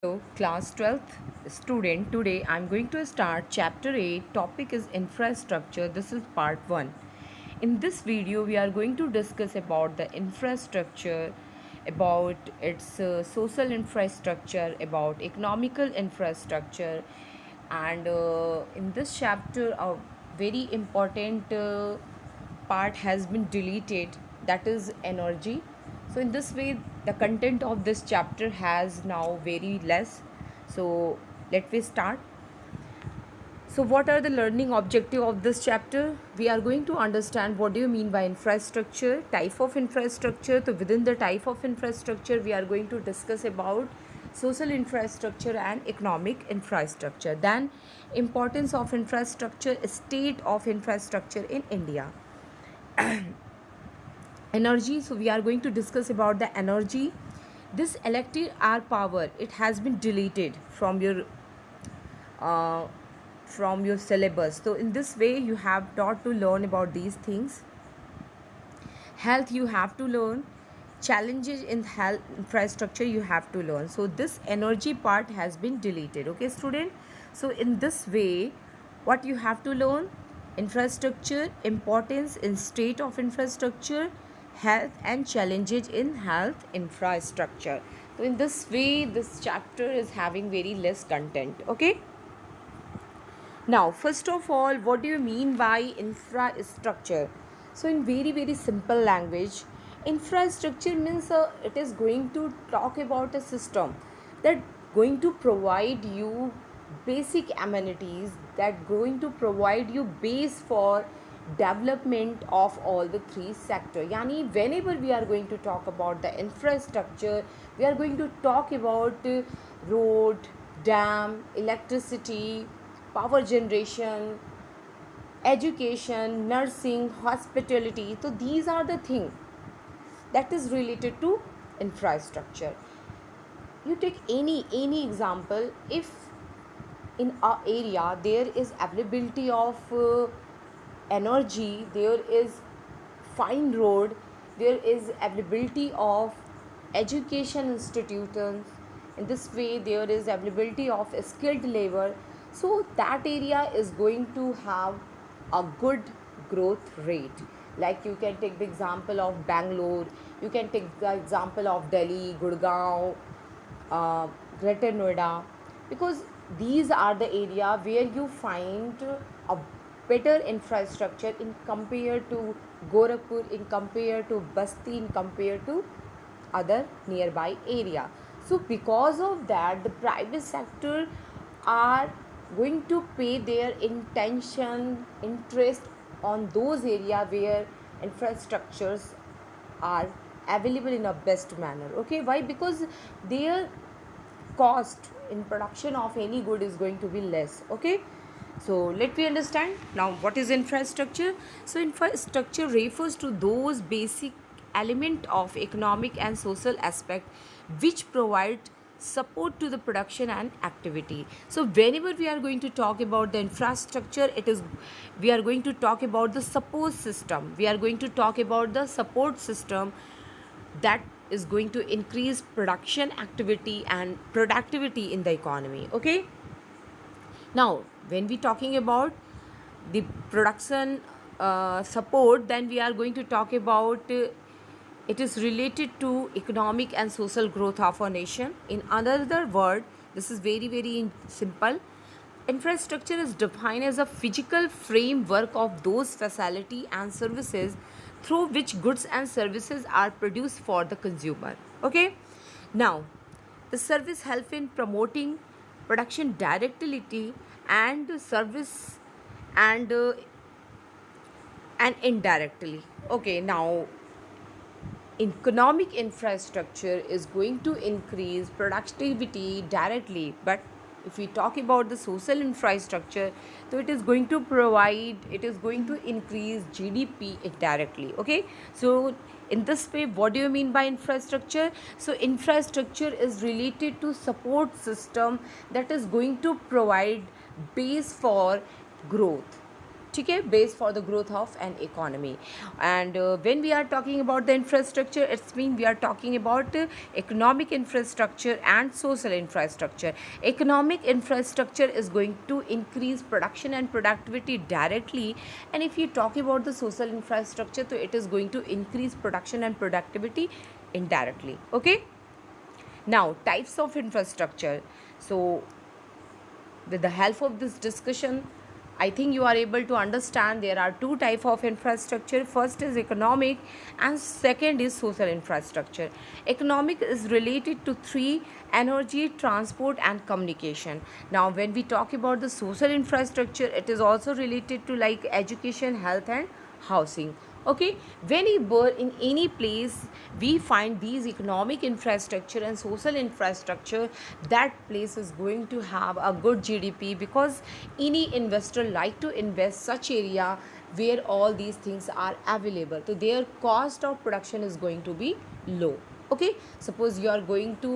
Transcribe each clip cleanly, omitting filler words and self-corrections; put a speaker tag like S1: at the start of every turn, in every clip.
S1: Hello, class 12th student. Today I'm going to start chapter 8. Topic is infrastructure. This is part 1. In this video, we are going to discuss about the infrastructure, about its social infrastructure, about economical infrastructure, and in this chapter, a very important part has been deleted, that is energy. So in this way the content of this chapter has now very less. So let me start. So what are the learning objective of this chapter? We are going to understand what do you mean by infrastructure, type of infrastructure. So within the type of infrastructure we are going to discuss about social infrastructure and economic infrastructure. Then importance of infrastructure, state of infrastructure in India. Energy, so we are going to discuss about the energy. This electric hour power, it has been deleted uh, from your syllabus. So in this way you have taught to learn about these things. Health, you have to learn. Challenges in health infrastructure, you have to learn. So this energy part has been deleted, okay student. So in this way what you have to learn: infrastructure, importance in state of infrastructure, health, and challenges in health infrastructure. So in this way this chapter is having very less content, okay. Now, first of all, what do you mean by infrastructure? So, in very simple language, infrastructure means it is going to talk about a system that going to provide you basic amenities, that going to provide you base for development of all the three sector. Yani whenever we are going to talk about the infrastructure, we are going to talk about road, dam, electricity, power generation, education, nursing, hospitality. So these are the things that is related to infrastructure. You take any example. If in our area there is availability of energy, there is fine road, there is availability of education institutions, in this way there is availability of skilled labor, so that area is going to have a good growth rate. Like you can take the example of Bangalore, you can take the example of Delhi, Gurgaon, uh, Greater Noida, because these are the area where you find a better infrastructure in compared to Gorakhpur, in compared to Basti, in compared to other nearby area. So because of that the private sector are going to pay their intention interest on those area where infrastructures are available in a best manner. Okay, why? Because their cost in production of any good is going to be less. Okay, so let me understand now what is infrastructure. So infrastructure refers to those basic element of economic and social aspect which provide support to the production and activity. So whenever we are going to talk about the infrastructure, it is we are going to talk about the support system, we are going to talk about the support system that is going to increase production activity and productivity in the economy. Okay, now when we talking about the production support, then we are going to talk about it is related to economic and social growth of a nation. In another word, this is very simple. Infrastructure is defined as a physical framework of those facility and services through which goods and services are produced for the consumer. Okay, now the service help in promoting production directly and service and indirectly. Okay, now economic infrastructure is going to increase productivity directly, but if we talk about the social infrastructure, so it is going to provide, it is going to increase GDP indirectly. Okay, so in this way what do you mean by infrastructure? So infrastructure is related to support system that is going to provide base for growth. ठीक है, base for the growth of an economy. And when we are talking about the infrastructure, it's mean we are talking about economic infrastructure and social infrastructure. Economic infrastructure is going to increase production and productivity directly, and if you talk about the social infrastructure, so it is going to increase production and productivity indirectly. Okay, now types of infrastructure. So with the help of this discussion, I think you are able to understand there are two type of infrastructure. First is economic and second is social infrastructure. Economic is related to three: energy, transport and communication. Now when we talk about the social infrastructure, it is also related to like education, health and housing. Okay, whenever in any place we find these economic infrastructure and social infrastructure, that place is going to have a good GDP, because any investor like to invest such area where all these things are available, so their cost of production is going to be low. Okay, suppose you are going to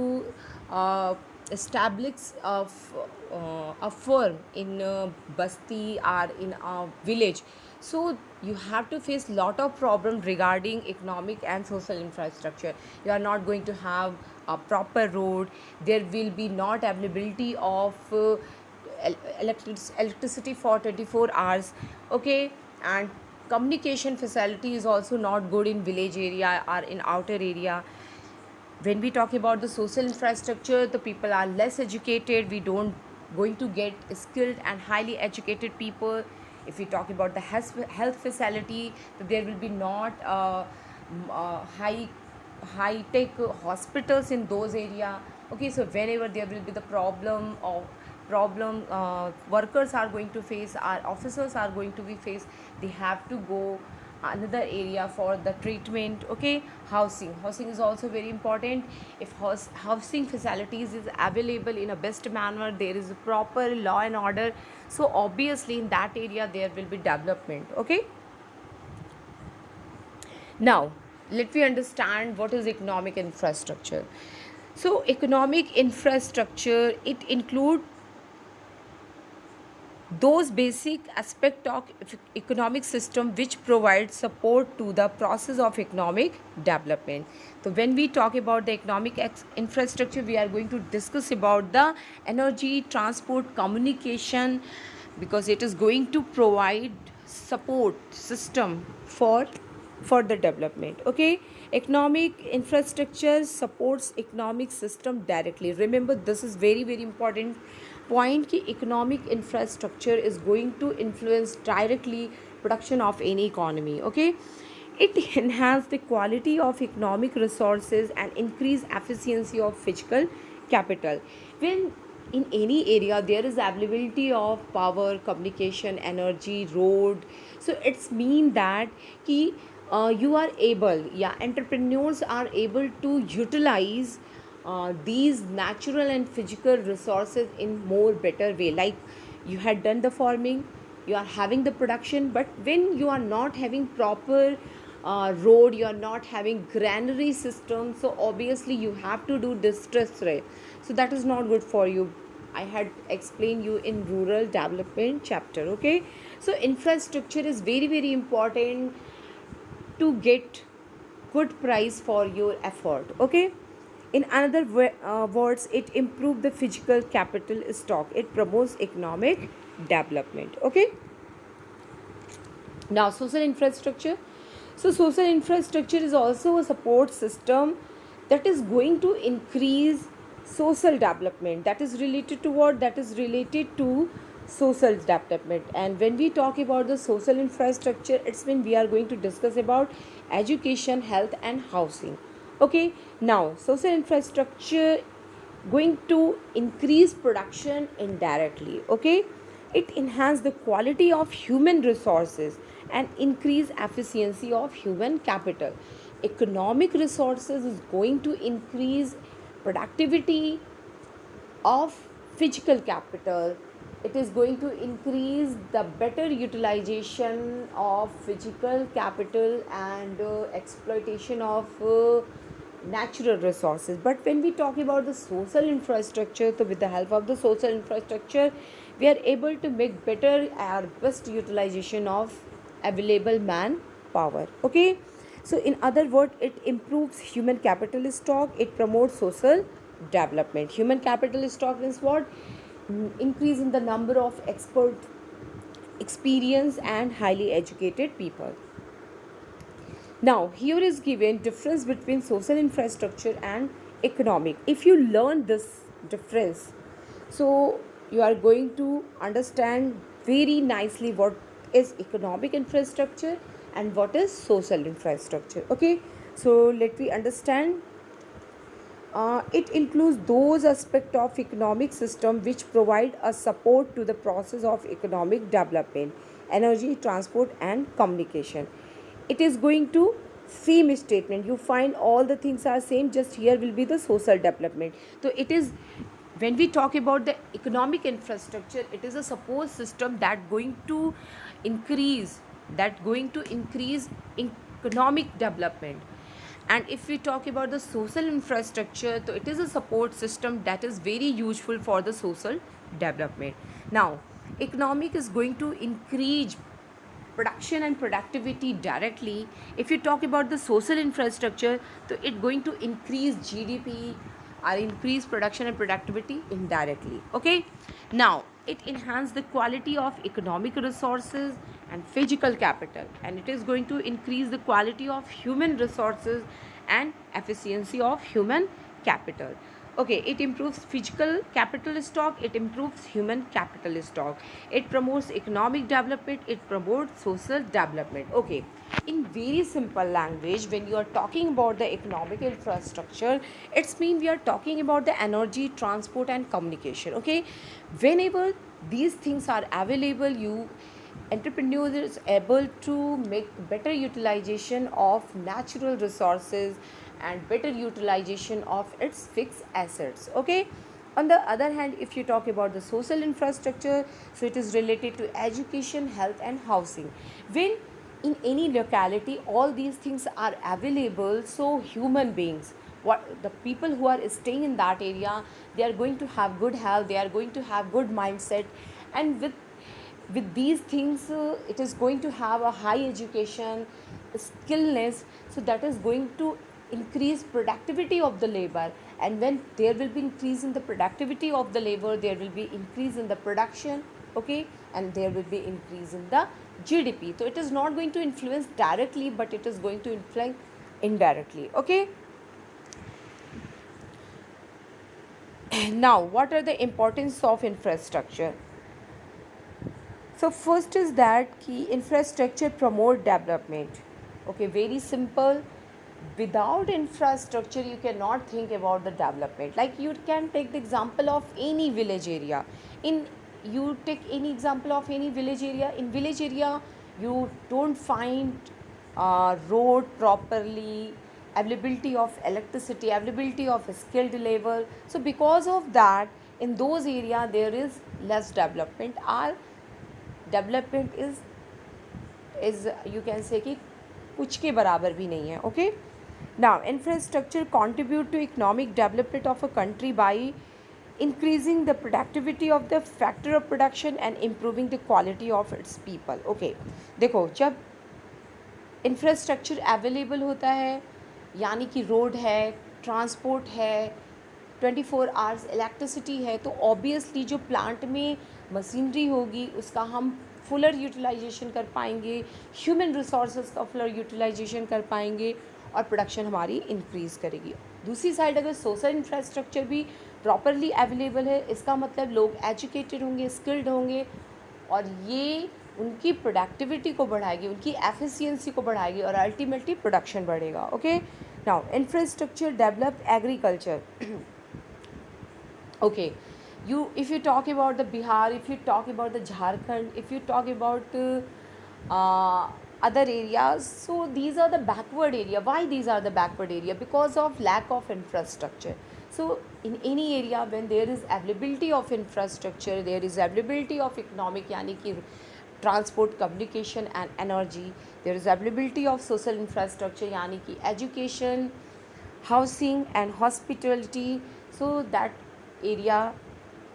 S1: establish a firm in Basti or in a village, so you have to face lot of problem regarding economic and social infrastructure. You are not going to have a proper road, there will be not availability of electricity for 24 hours. Okay, and communication facility is also not good in village area or in outer area. When we talk about the social infrastructure, the people are less educated, we don't going to get skilled and highly educated people. If we talk about the health facility, there will be not high tech hospitals in those area. Okay, so whenever there will be the problem workers are going to face, our officers are going to be faced, they have to go another area for the treatment. Okay, housing is also very important. If housing facilities is available in a best manner, there is a proper law and order, so obviously in that area there will be development. Okay, now let me understand what is economic infrastructure. So economic infrastructure, it include those basic aspect of economic system which provide support to the process of economic development. So when we talk about the economic infrastructure, we are going to discuss about the energy, transport, communication, because it is going to provide support system for the development. Okay, economic infrastructure supports economic system directly. Remember, this is very very important point कि economic infrastructure is going to influence directly production of any economy. Okay, it enhance the quality of economic resources and increase efficiency of physical capital. When in any area there is availability of power, communication, energy, road, so it's mean that कि you are able, yeah, entrepreneurs are able to utilize these natural and physical resources in more better way. Like you had done the farming, you are having the production, but when you are not having proper road, you are not having granary system, so obviously you have to do distress rate, so that is not good for you. I had explained you in rural development chapter. Okay, so infrastructure is very very important to get good price for your effort. Okay, in another words, it improves the physical capital stock, it promotes economic development. Okay, now social infrastructure. So social infrastructure is also a support system that is going to increase social development, that is related to what, that is related to social development. And when we talk about the social infrastructure, it's when we are going to discuss about education, health and housing. Okay, now social infrastructure going to increase production indirectly. Okay, it enhance the quality of human resources and increase efficiency of human capital. Economic resources is going to increase productivity of physical capital, it is going to increase the better utilization of physical capital and exploitation of natural resources. But when we talk about the social infrastructure, so with the help of the social infrastructure, we are able to make better or best utilization of available manpower. Okay, so in other words, it improves human capital stock, it promotes social development. Human capital stock means what? Increase in the number of expert, experienced and highly educated people. Now, here is given difference between social infrastructure and economic. If you learn this difference, so you are going to understand very nicely what is economic infrastructure and what is social infrastructure. Okay, so let me understand. It includes those aspects of economic system which provide a support to the process of economic development, energy, transport and communication. It is going to same statement. You find all the things are same, just here will be the social development. So it is, when we talk about the economic infrastructure, it is a support system that going to increase, economic development. And if we talk about the social infrastructure, so it is a support system that is very useful for the social development. Now, economic is going to increase production and productivity directly. If you talk about the social infrastructure, so it going to increase GDP or increase production and productivity indirectly. Okay, now it enhance the quality of economic resources and physical capital, and it is going to increase the quality of human resources and efficiency of human capital. Okay, it improves physical capital stock, it improves human capital stock, it promotes economic development, it promotes social development. Okay, in very simple language, when you are talking about the economic infrastructure, it's mean we are talking about the energy, transport and communication. Okay, whenever these things are available, you entrepreneurs is able to make better utilization of natural resources and better utilization of its fixed assets. Okay, on the other hand, if you talk about the social infrastructure, so it is related to education, health and housing. When in any locality all these things are available, so human beings, what the people who are staying in that area, they are going to have good health, they are going to have good mindset, and with these things, it is going to have a high education skillness, so that is going to increase productivity of the labor. And when there will be increase in the productivity of the labor, there will be increase in the production. Okay, and there will be increase in the GDP. So it is not going to influence directly, but it is going to influence indirectly. Okay, now what are the importance of infrastructure? So first is that key infrastructure promote development. Okay, very simple. Without infrastructure, you cannot think about the development. Like you can take the example of any village area. In you take any example of any village area. In village area, you don't find road properly, availability of electricity, availability of skilled labor. So because of that, in those area there is less development. Our development is you can say कि कुछ के बराबर भी नहीं है. Okay, now infrastructure contribute to economic development of a country by increasing the productivity of the factor of production and improving the quality of its people. Okay, देखो जब infrastructure available होता है, यानी कि रोड है, ट्रांसपोर्ट है, 24 hours electricity है, तो ऑब्वियसली जो प्लांट में मशीनरी होगी उसका हम फुलर यूटिलाइजेशन कर पाएंगे, ह्यूमन रिसोर्सेज का फुलर यूटिलाइजेशन कर पाएंगे और प्रोडक्शन हमारी इंक्रीज़ करेगी. दूसरी साइड अगर सोशल इंफ्रास्ट्रक्चर भी प्रॉपरली अवेलेबल है, इसका मतलब लोग एजुकेटेड होंगे, स्किल्ड होंगे और ये उनकी प्रोडक्टिविटी को बढ़ाएगी, उनकी एफिशिएंसी को बढ़ाएगी और अल्टीमेटली प्रोडक्शन बढ़ेगा. Okay, now infrastructure develop agriculture. Okay, if you talk about the Bihar, if you talk about the Jharkhand, if you talk about other areas, so these are the backward area. Why these are the backward area? Because of lack of infrastructure. So in any area when there is availability of infrastructure, there is availability of economic, यानी कि transport, communication and energy, there is availability of social infrastructure, यानी कि education, housing and hospitality. So that area,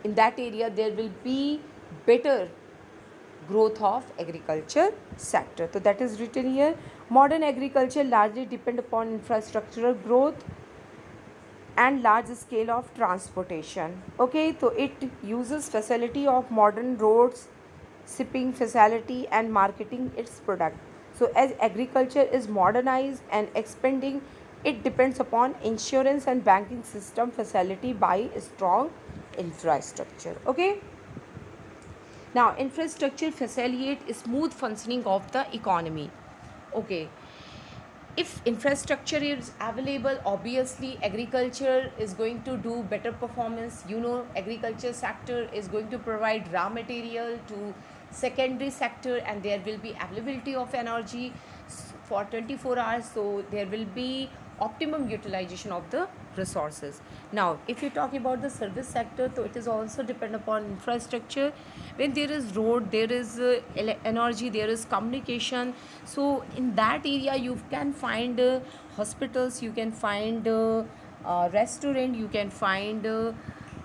S1: in that area there will be better growth of agriculture sector. So that is written here. Modern agriculture largely depend upon infrastructural growth and large scale of transportation. Okay, so it uses facility of modern roads, shipping facility and marketing its product. So as agriculture is modernized and expanding, it depends upon insurance and banking system facility by strong infrastructure. Okay, now infrastructure facilitate smooth functioning of the economy. Okay, if infrastructure is available, obviously agriculture is going to do better performance. You know, agriculture sector is going to provide raw material to secondary sector, and there will be availability of energy for 24 hours, so there will be optimum utilization of the resources. Now if you talk about the service sector, so it is also depend upon infrastructure. When there is road, there is energy, there is communication. So in that area you can find hospitals, you can find restaurant, you can find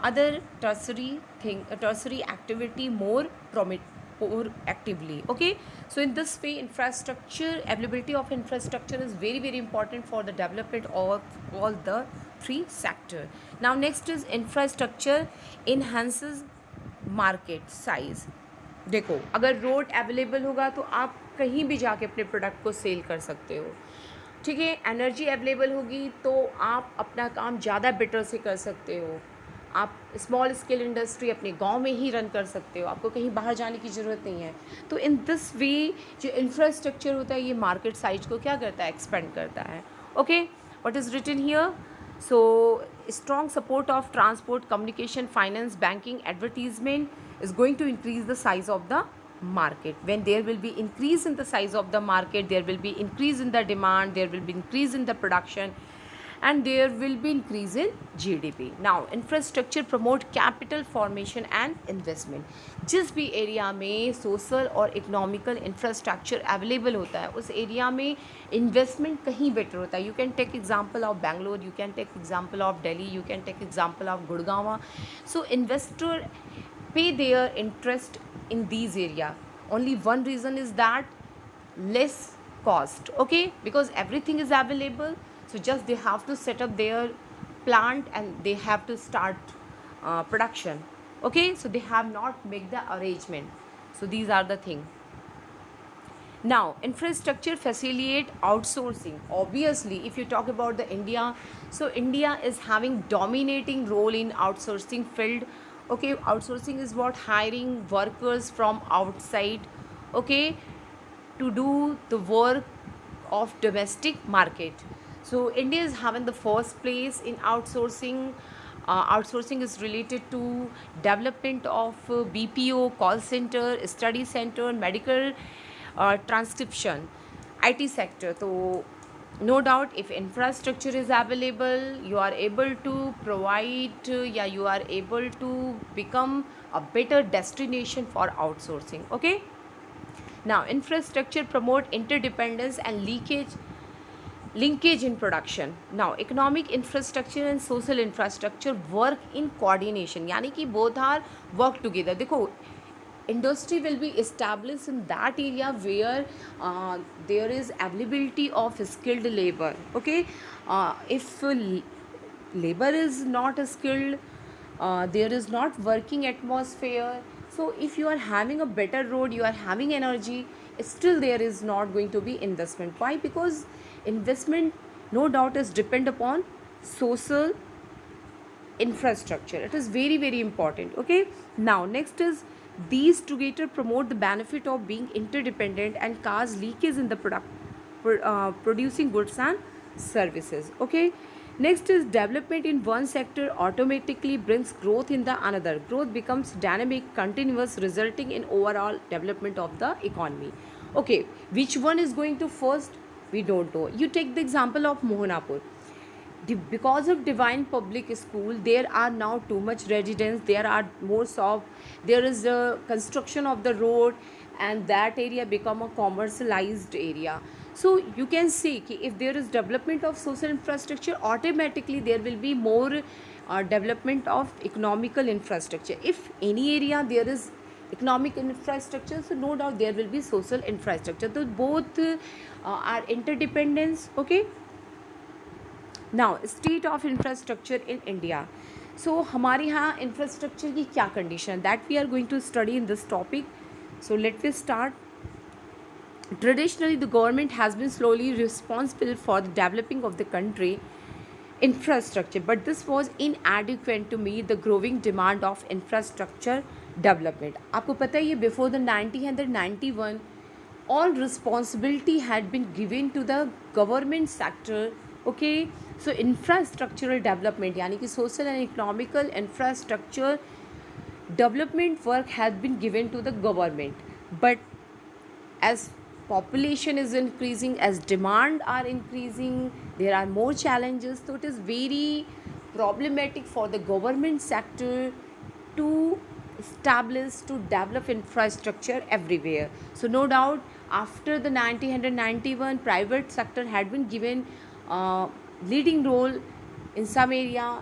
S1: other tertiary activity more more actively. Okay, so in this way infrastructure, availability of infrastructure is very very important for the development of all the three sector. Now next is infrastructure enhances market size. देखो, अगर road available होगा तो आप कहीं भी जाके अपने product को सेल कर सकते हो. ठीक है, एनर्जी अवेलेबल होगी तो आप अपना काम ज़्यादा बेटर से कर सकते हो. आप स्मॉल स्केल इंडस्ट्री अपने गांव में ही रन कर सकते हो, आपको कहीं बाहर जाने की ज़रूरत नहीं है. तो इन दिस वे जो इंफ्रास्ट्रक्चर होता है ये मार्केट साइज को क्या करता है, एक्सपेंड करता है. Okay, what is written here. So strong support of transport, communication, finance, banking, advertisement is going to increase the size of the market. When there will be increase in the size of the market, there will be increase in the demand, there will be increase in the production, and there will be increase in GDP. Now infrastructure promote capital formation and investment. जिस भी area में social और economical infrastructure available होता है उस area में investment कहीं better होता है. You can take example of Bangalore, you can take example of Delhi, you can take example of Gurgaon. So investor pay their interest in these area. Only one reason is that less cost. Okay, because everything is available, so just they have to set up their plant and they have to start production. Okay, so they have not make the arrangement. So these are the thing. Now infrastructure facilitate outsourcing. Obviously if you talk about the India, so India is having dominating role in outsourcing field. Okay, outsourcing is what, hiring workers from outside, okay, to do the work of domestic market. So India is having the first place in outsourcing. Outsourcing is related to development of BPO, call center, study center, medical transcription, IT sector. So no doubt if infrastructure is available, you are able to provide you are able to become a better destination for outsourcing. Okay, now infrastructure promote interdependence and linkage in production. Now economic infrastructure and social infrastructure work in coordination, यानी कि both are work together. देखो, industry will be established in that area where there is availability of skilled labor. Okay, if labor is not skilled, there is not working atmosphere. So if you are having a better road, you are having energy, still there is not going to be investment. Why? Because investment no doubt is depend upon social infrastructure. It is very very important. Okay, now next is these together promote the benefit of being interdependent and cause leakage in the producing goods and services. Okay, next is development in one sector automatically brings growth in the another. Growth becomes dynamic, continuous, resulting in overall development of the economy. Okay, which one is going to first, we don't know. You take the example of Mohanapur. Because of Divine Public School, there are now too much residents, there are more shop, there is a construction of the road, and that area become a commercialized area. So you can say कि if there is development of social infrastructure, automatically there will be more development of economical infrastructure. If any area there is economic infrastructure, so no doubt there will be social infrastructure. So both are interdependence. Okay. Now state of infrastructure in India. So हमारे यहाँ infrastructure की क्या condition, that we are going to study in this topic. So let me start. Traditionally, the government has been slowly responsible for the developing of the country infrastructure, but this was inadequate to meet the growing demand of infrastructure development. आपको पता है ये before the 1991 all responsibility had been given to the government sector. Okay, so infrastructural development यानी कि social and economical infrastructure development work has been given to the government, but as population is increasing, as demand are increasing, there are more challenges, so it is very problematic for the government sector to establish, to develop infrastructure everywhere. So no doubt after the 1991 private sector had been given leading role in some area.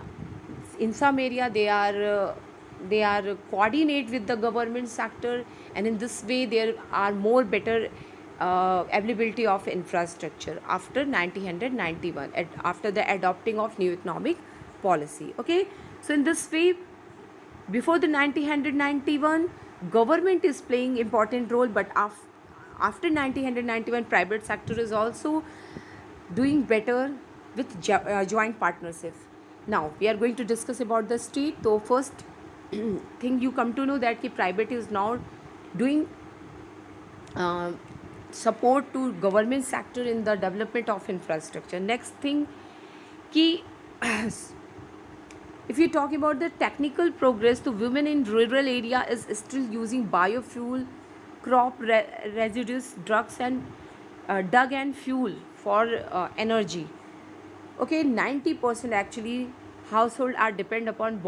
S1: In some area they are coordinate with the government sector, and in this way there are more better availability of infrastructure after 1991 after the adopting of new economic policy. Okay, so in this way before the 1991 government is playing important role, but after 1991 private sector is also doing better with joint partnership. Now we are going to discuss about the state. So first thing you come to know that ki private is now doing support to government sector in the development of infrastructure. Next thing ki if you talk about the technical progress, the women in rural area is still using biofuel, crop residues, drugs and dug and fuel for energy. Okay, 90% actually household are depend upon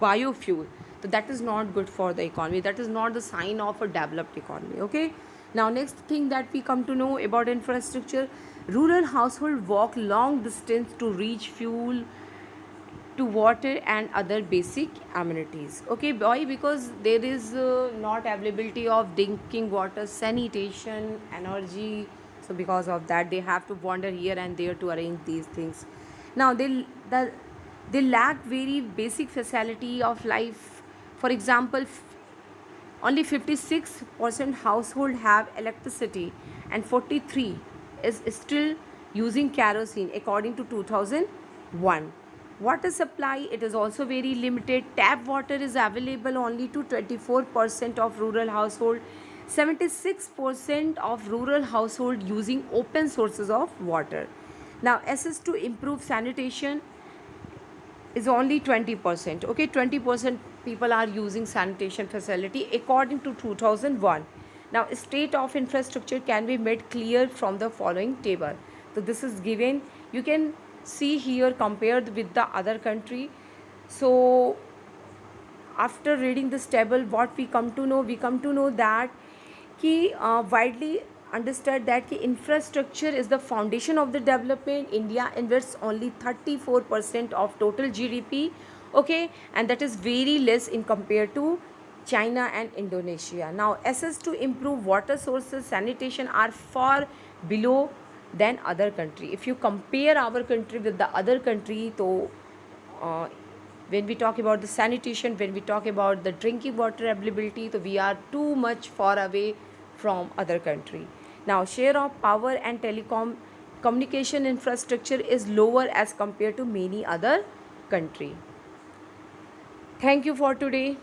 S1: biofuel. So that is not good for the economy. That is not the sign of a developed economy. Okay, now next thing that we come to know about infrastructure, rural household walk long distance to reach fuel, to water and other basic amenities. Okay, why? Because there is not availability of drinking water, sanitation, energy. So because of that they have to wander here and there to arrange these things. Now they lack very basic facility of life. For example, only 56% household have electricity and 43 is still using kerosene according to 2001. Water supply, it is also very limited. Tap water is available only to 24% of rural household. 76% of rural household using open sources of water. Now access to improve sanitation is only 20%. Okay, 20% people are using sanitation facility according to 2001. Now state of infrastructure can be made clear from the following table. So this is given, you can see here compared with the other country. So after reading this table, what we come to know that कि widely understood that कि infrastructure is the foundation of the development. India invests only 34% of total GDP. Okay, and that is very less in compared to China and Indonesia. Now access to improve water sources, sanitation are far below than other country. If you compare our country with the other country, so when we talk about the sanitation, when we talk about the drinking water availability, so we are too much far away from other country. Now share of power and telecom communication infrastructure is lower as compared to many other country. Thank you for today.